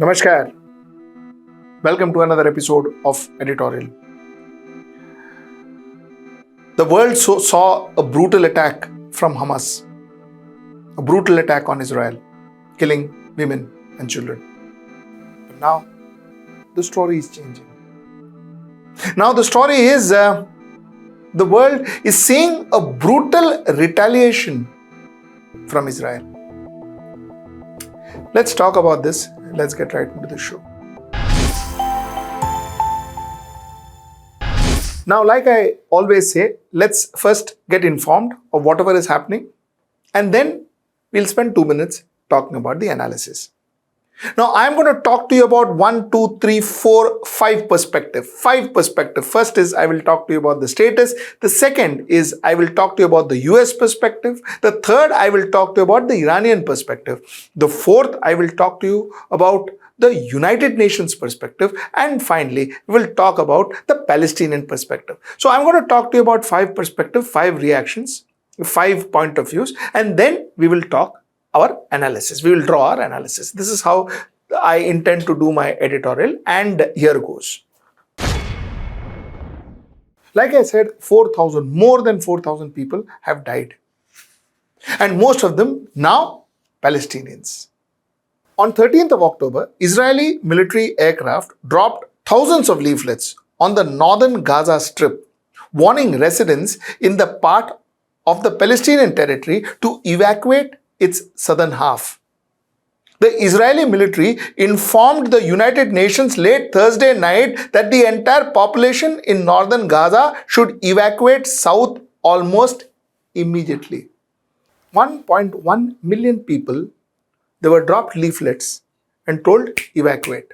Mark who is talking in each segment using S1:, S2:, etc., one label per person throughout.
S1: Namaskar. Welcome to another episode of Editorial. The world saw a brutal attack from Hamas, a brutal attack on Israel, killing women and children. But now, the story is changing. Now, the story is the world is seeing a brutal retaliation from Israel. Let's talk about this. Let's get right into the show. Now, like I always say, let's first get informed of whatever is happening, and then we'll spend 2 minutes talking about the analysis. Now, I'm going to talk to you about 1, 2, 3, 4, 5 perspective. First is I will talk to you about the status. The second is I will talk to you about the US perspective. The third, I will talk to you about the Iranian perspective. The fourth, I will talk to you about the United Nations perspective. And finally, we'll talk about the Palestinian perspective. So I'm going to talk to you about 5 perspectives, 5 reactions, 5 point of views, and then we will talk our analysis. We will draw our analysis. This is how I intend to do my editorial, and here goes. Like I said, more than 4,000 people have died. And most of them now Palestinians. On 13th of October, Israeli military aircraft dropped thousands of leaflets on the northern Gaza Strip, warning residents in the part of the Palestinian territory to evacuate its southern half. The Israeli military informed the United Nations late Thursday night that the entire population in northern Gaza should evacuate south almost immediately. 1.1 million people, they were dropped leaflets and told evacuate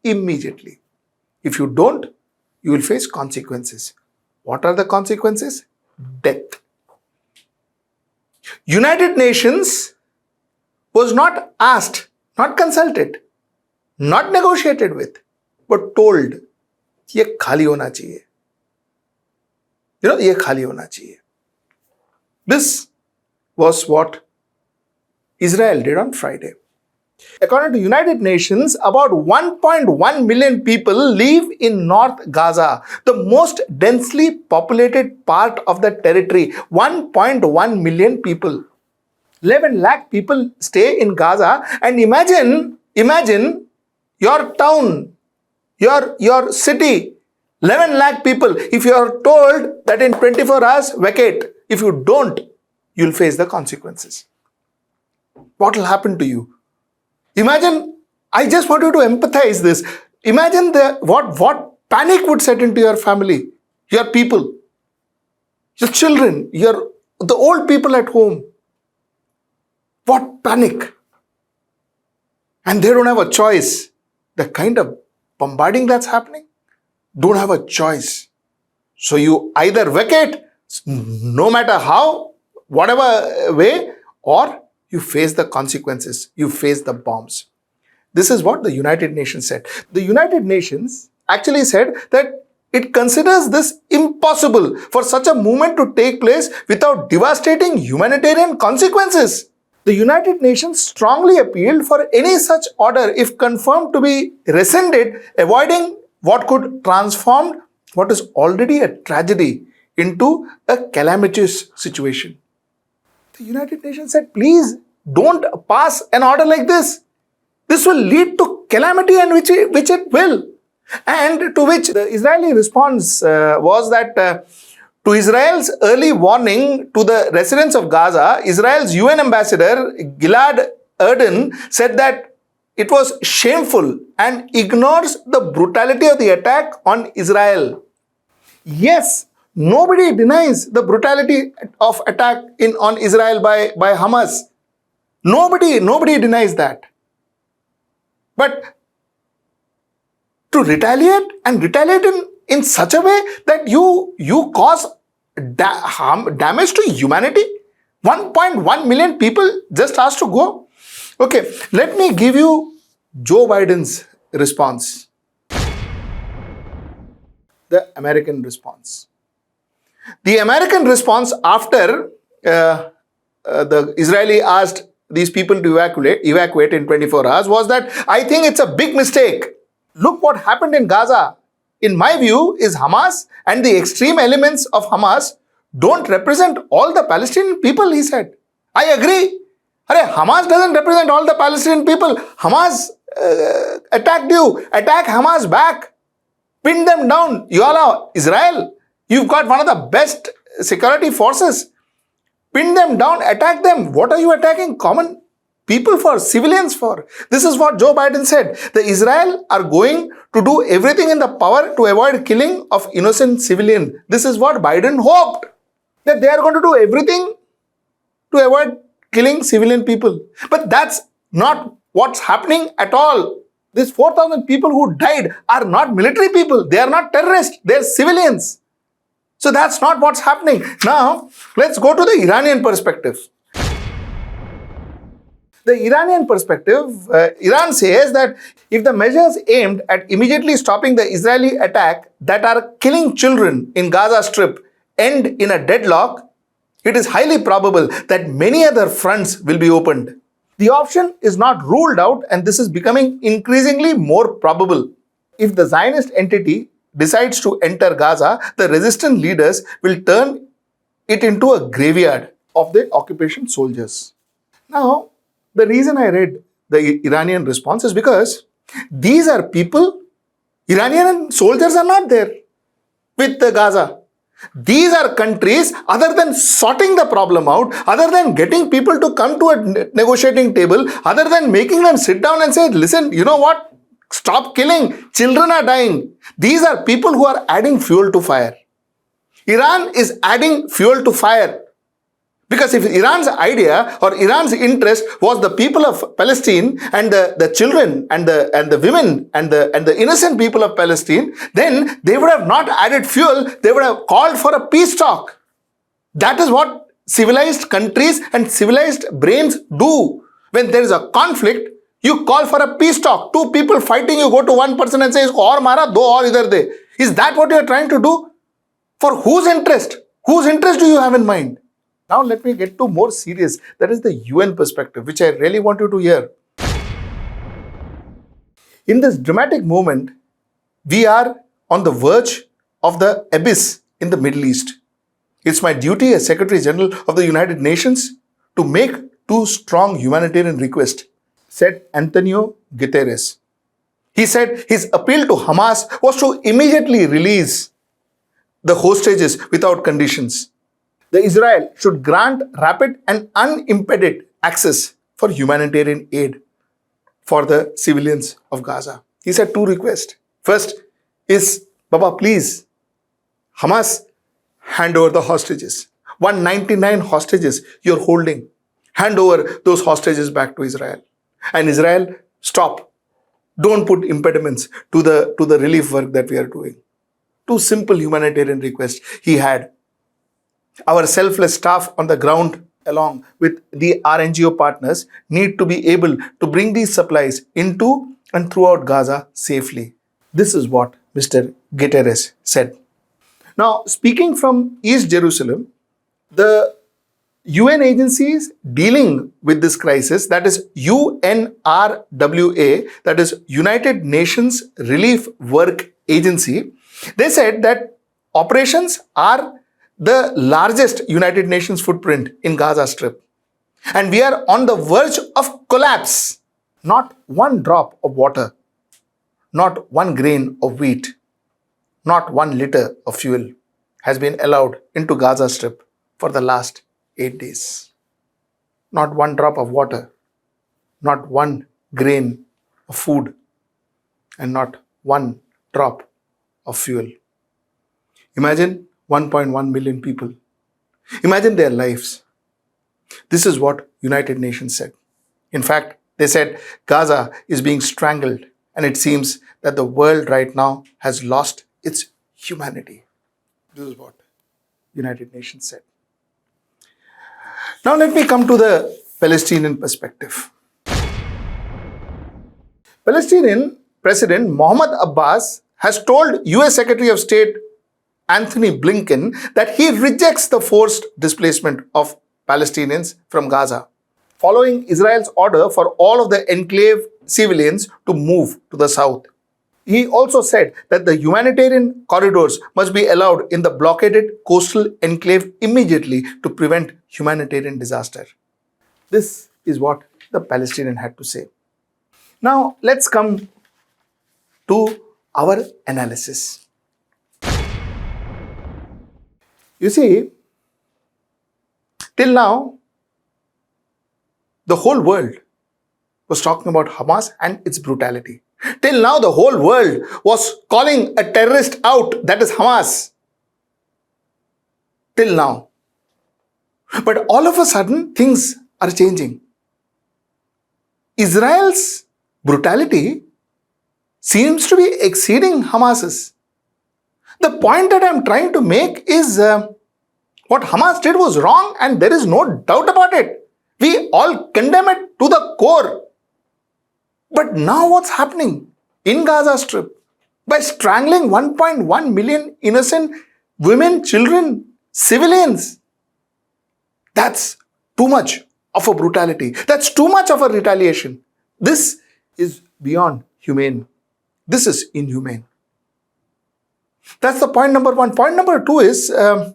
S1: immediately. If you don't, you will face consequences. What are the consequences? Death. United Nations was not asked, not consulted, not negotiated with, but told, ye khali hona chahiye. Ye khali hona chahiye. This was what Israel did on Friday. According to United Nations, about 1.1 million people live in North Gaza, the most densely populated part of the territory. 1.1 million people. 11 lakh people stay in Gaza, and imagine your town, your city, 11 lakh people. If you are told that in 24 hours, vacate. If you don't, you'll face the consequences. What will happen to you? Imagine, I just want you to empathize this. Imagine what panic would set into your family, your people, your children, the old people at home. What panic. And they don't have a choice. The kind of bombarding that's happening, don't have a choice. So you either vacate, no matter how, whatever way, or you face the consequences, you face the bombs. This is what the United Nations said. The United Nations actually said that it considers this impossible for such a movement to take place without devastating humanitarian consequences. The United Nations strongly appealed for any such order, if confirmed to be rescinded, avoiding what could transform what is already a tragedy into a calamitous situation. The United Nations said, please don't pass an order like this. This will lead to calamity, and which it will. And to which the Israeli response was that to Israel's early warning to the residents of Gaza, Israel's UN ambassador Gilad Erdan said that it was shameful and ignores the brutality of the attack on Israel. Yes, nobody denies the brutality of attack on Israel by Hamas. Nobody denies that. But to retaliate in such a way that you cause damage to humanity, 1.1 million people just asked to go. Okay, let me give you Joe Biden's response. The American response. The American response after the Israeli asked these people to evacuate in 24 hours was that I think it's a big mistake. Look what happened in Gaza. In my view, is Hamas and the extreme elements of Hamas don't represent all the Palestinian people, he said. I agree. Hamas doesn't represent all the Palestinian people. Hamas attacked you. Attack Hamas back. Pin them down. You all are Israel. You've got one of the best security forces. Pin them down. Attack them. What are you attacking common people for, civilians for? This is what Joe Biden said. The Israel are going to do everything in the power to avoid killing of innocent civilians. This is what Biden hoped. That they are going to do everything to avoid killing civilian people. But that's not what's happening at all. These 4,000 people who died are not military people. They are not terrorists. They are civilians. So that's not what's happening. Now, let's go to the Iranian perspective. The Iranian perspective, Iran says that if the measures aimed at immediately stopping the Israeli attack that are killing children in Gaza Strip end in a deadlock, it is highly probable that many other fronts will be opened. The option is not ruled out, and this is becoming increasingly more probable. If the Zionist entity decides to enter Gaza, the resistant leaders will turn it into a graveyard of the occupation soldiers. Now, the reason I read the Iranian response is because these are people, Iranian soldiers are not there with the Gaza. These are countries, other than sorting the problem out, other than getting people to come to a negotiating table, other than making them sit down and say, listen, you know what? Stop killing. Children are dying. These are people who are adding fuel to fire. Iran is adding fuel to fire. Because if Iran's idea or Iran's interest was the people of Palestine and the children and the women and the innocent people of Palestine, then they would have not added fuel. They would have called for a peace talk. That is what civilized countries and civilized brains do. When there is a conflict, you call for a peace talk. Two people fighting, you go to one person and say, isko aur mara, do aur idhar de. Is that what you are trying to do? For whose interest? Whose interest do you have in mind? Now let me get to more serious. That is the UN perspective, which I really want you to hear. In this dramatic moment, we are on the verge of the abyss in the Middle East. It's my duty as Secretary General of the United Nations to make two strong humanitarian requests, said Antonio Guterres. He said his appeal to Hamas was to immediately release the hostages without conditions. The Israel should grant rapid and unimpeded access for humanitarian aid for the civilians of Gaza. He said two requests. First is, Baba, please, Hamas, hand over the hostages. 199 hostages you're holding. Hand over those hostages back to Israel. And Israel, stop. Don't put impediments to the relief work that we are doing. Two simple humanitarian requests he had. Our selfless staff on the ground, along with the RNGO partners, need to be able to bring these supplies into and throughout Gaza safely. This is what Mr. Guterres said. Now, speaking from East Jerusalem, the UN agencies dealing with this crisis, that is UNRWA, that is United Nations Relief Work Agency, they said that operations are the largest United Nations footprint in Gaza Strip. And we are on the verge of collapse. Not one drop of water, not one grain of wheat, not 1 liter of fuel has been allowed into Gaza Strip for the last 8 days. Not one drop of water, not one grain of food, and not one drop of fuel. Imagine 1.1 million people. Imagine their lives. This is what United Nations said. In fact, they said Gaza is being strangled, and it seems that the world right now has lost its humanity. This is what United Nations said. Now let me come to the Palestinian perspective. Palestinian President Mahmoud Abbas has told US Secretary of State Anthony Blinken that he rejects the forced displacement of Palestinians from Gaza. following Israel's order for all of the enclave civilians to move to the south. He also said that the humanitarian corridors must be allowed in the blockaded coastal enclave immediately to prevent humanitarian disaster. This is what the Palestinian had to say. Now, let's come to our analysis. You see, till now, the whole world was talking about Hamas and its brutality. Till now, the whole world was calling a terrorist out, that is Hamas. Till now. But all of a sudden, things are changing. Israel's brutality seems to be exceeding Hamas's. The point that I'm trying to make is what Hamas did was wrong, and there is no doubt about it. We all condemn it to the core. But now what's happening in Gaza Strip? By strangling 1.1 million innocent women, children, civilians. That's too much of a brutality. That's too much of a retaliation. This is beyond humane. This is inhumane. That's the point number one. Point number two is the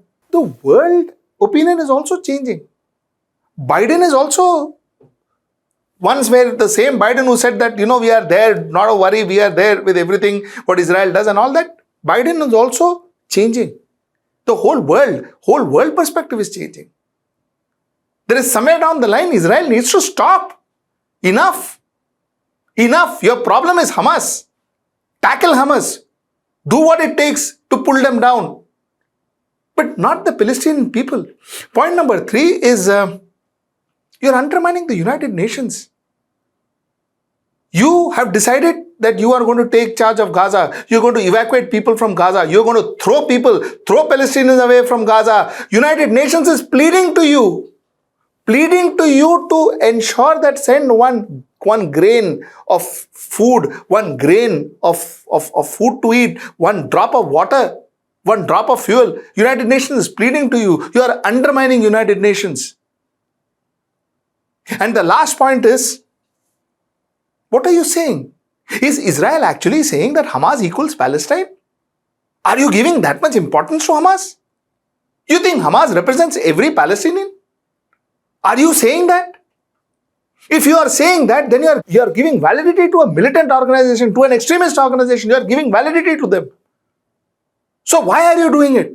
S1: world opinion is also changing. Biden is also once where the same Biden who said that, we are there, not a worry, we are there with everything what Israel does and all that. Biden is also changing. The whole world perspective is changing. There is somewhere down the line, Israel needs to stop. Enough. Enough. Your problem is Hamas. Tackle Hamas. Do what it takes to pull them down. But not the Palestinian people. Point number three is you're undermining the United Nations. You have decided that you are going to take charge of Gaza. You're going to evacuate people from Gaza. You're going to throw Palestinians away from Gaza. United Nations is pleading to you to ensure that send one grain of food, one grain of food to eat, one drop of water, one drop of fuel. United Nations is pleading to you. You are undermining United Nations. And the last point is, what are you saying? Is Israel actually saying that Hamas equals Palestine? Are you giving that much importance to Hamas? You think Hamas represents every Palestinian? Are you saying that? If you are saying that, then you are giving validity to a militant organization, to an extremist organization. You are giving validity to them. So why are you doing it?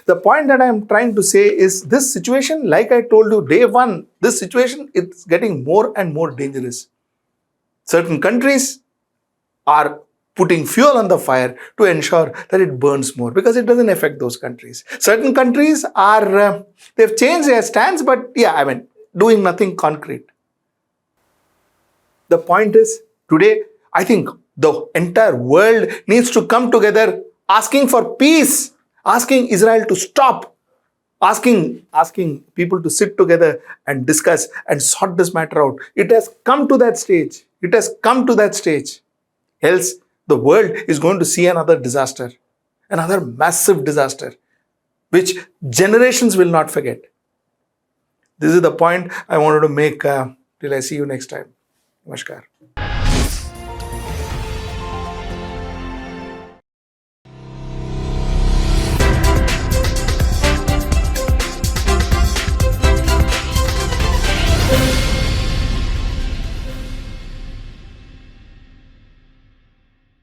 S1: The point that I am trying to say is this situation, like I told you day one, this situation is getting more and more dangerous. Certain countries are putting fuel on the fire to ensure that it burns more because it doesn't affect those countries. Certain countries are, they've changed their stance, but doing nothing concrete. The point is, today, I think the entire world needs to come together asking for peace, asking Israel to stop, asking people to sit together and discuss and sort this matter out. It has come to that stage. It has come to that stage. Else, the world is going to see another disaster, another massive disaster, which generations will not forget. This is the point I wanted to make till I see you next time. Namaskar.